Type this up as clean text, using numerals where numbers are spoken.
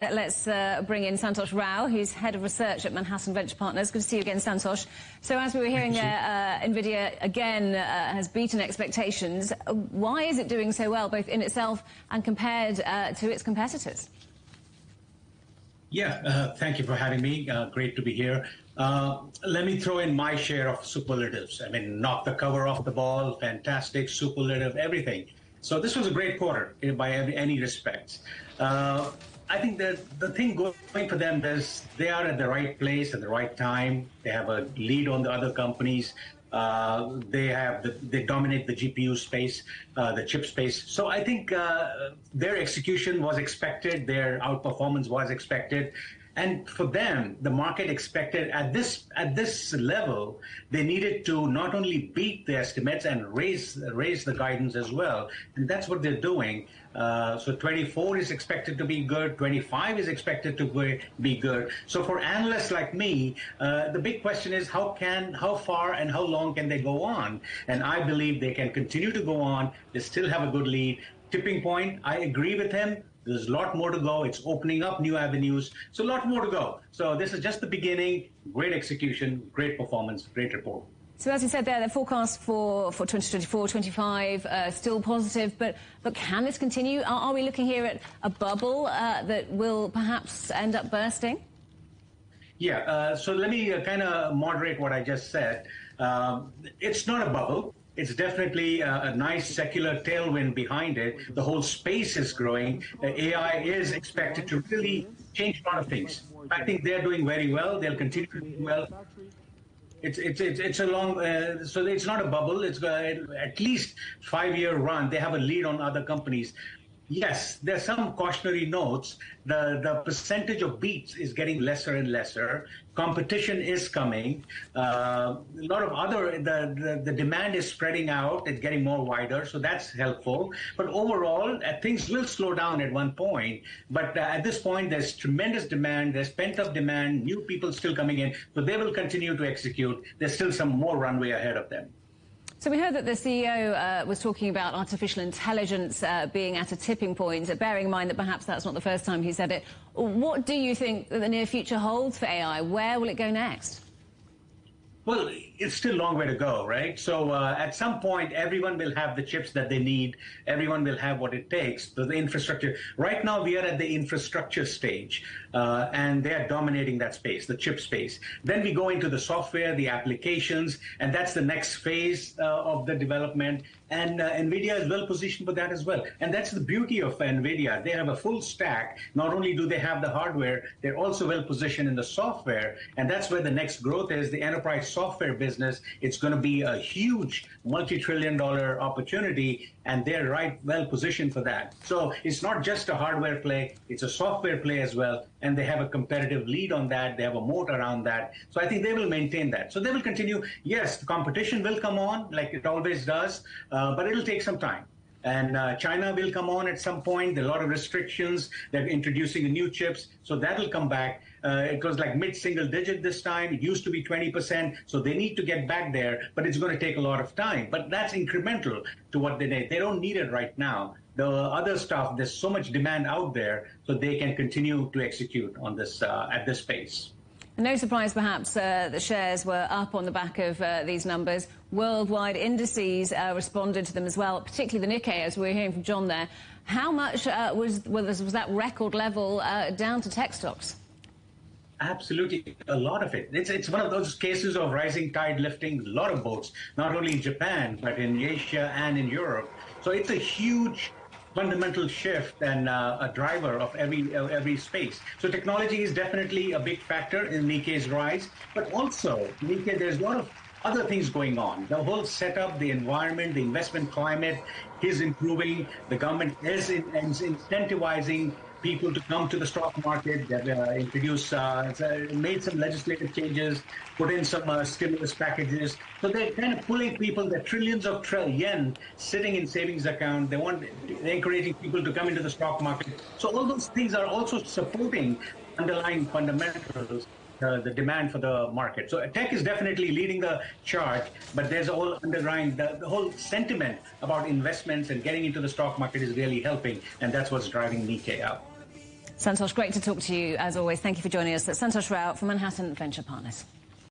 Let's bring in Santosh Rao, who's head of research at Manhattan Venture Partners. Good to see you again, Santosh. So as we were hearing there, Nvidia again has beaten expectations. Why is it doing so well, both in itself and compared to its competitors? Yeah, thank you for having me. Great to be here. Let me throw in my share of superlatives. I mean, knock the cover off the ball, fantastic, superlative, everything. So this was a great quarter by any respects. I think that the thing going for them is they are at the right place at the right time. They have a lead on the other companies. They dominate the GPU space, the chip space. So I think their execution was expected. Their outperformance was expected. And for them, the market expected at this level, they needed to not only beat the estimates and raise the guidance as well. And that's what they're doing. So 24 is expected to be good. 25 is expected to be good. So for analysts like me, the big question is how far and how long can they go on? And I believe they can continue to go on. They still have a good lead. Tipping point, I agree with him. There's a lot more to go. It's opening up new avenues. So a lot more to go. So this is just the beginning. Great execution, great performance, great report. So as you said there, the forecast for 2024, 25 still positive. But can this continue? Are we looking here at a bubble that will perhaps end up bursting? Yeah. So let me kind of moderate what I just said. It's not a bubble. It's definitely a nice secular tailwind behind it. The whole space is growing. AI is expected to really change a lot of things. I think they're doing very well. They'll continue to do well. It's a long, so it's not a bubble. It's at least 5-year run. They have a lead on other companies. Yes, there's some cautionary notes. The percentage of beats is getting lesser and lesser. Competition is coming. A lot of other, the demand is spreading out. It's getting more wider, so that's helpful. But overall, things will slow down at one point. But at this point, there's tremendous demand. There's pent-up demand, new people still coming in. So they will continue to execute. There's still some more runway ahead of them. So we heard that the CEO was talking about artificial intelligence being at a tipping point, bearing in mind that perhaps that's not the first time he said it. What do you think that the near future holds for AI? Where will it go next? Well, it's still a long way to go, right? So at some point, everyone will have the chips that they need. Everyone will have what it takes. So the infrastructure. Right now, we are at the infrastructure stage, and they are dominating that space, the chip space. Then we go into the software, the applications, and that's the next phase of the development. And Nvidia is well positioned for that as well. And that's the beauty of Nvidia. They have a full stack. Not only do they have the hardware, they're also well positioned in the software. And that's where the next growth is, the enterprise software business. It's going to be a huge multi-trillion-dollar opportunity, and they're well positioned for that. So it's not just a hardware play, it's a software play as well, and they have a competitive lead on that. They have a moat around that. So I think they will maintain that. So they will continue. Yes, the competition will come on like it always does, but it'll take some time. And China will come on at some point. There are a lot of restrictions. They're introducing new chips, so that'll come back. It was like mid-single digit this time. It used to be 20%, so they need to get back there, but it's going to take a lot of time. But that's incremental to what they need. They don't need it right now. The other stuff, there's so much demand out there, so they can continue to execute on this at this pace. No surprise, perhaps, the shares were up on the back of these numbers. Worldwide indices responded to them as well, particularly the Nikkei, as we were hearing from John there. How much was that record level down to tech stocks? Absolutely, a lot of it. It's one of those cases of rising tide lifting a lot of boats, not only in Japan, but in Asia and in Europe. So it's a huge fundamental shift and a driver of every space. So technology is definitely a big factor in Nikkei's rise, but also Nikkei, there's a lot of other things going on. The whole setup, the environment, the investment climate is improving. The government is incentivizing people to come to the stock market. They've made some legislative changes, put in some stimulus packages. So they're kind of pulling people, the trillions of yen sitting in savings account. They're encouraging people to come into the stock market. So all those things are also supporting underlying fundamentals, the demand for the market. So tech is definitely leading the charge, but there's all underlying, the whole sentiment about investments and getting into the stock market is really helping, and that's what's driving Nikkei up. Santosh, great to talk to you as always. Thank you for joining us. That's Santosh Rao from Manhattan Venture Partners.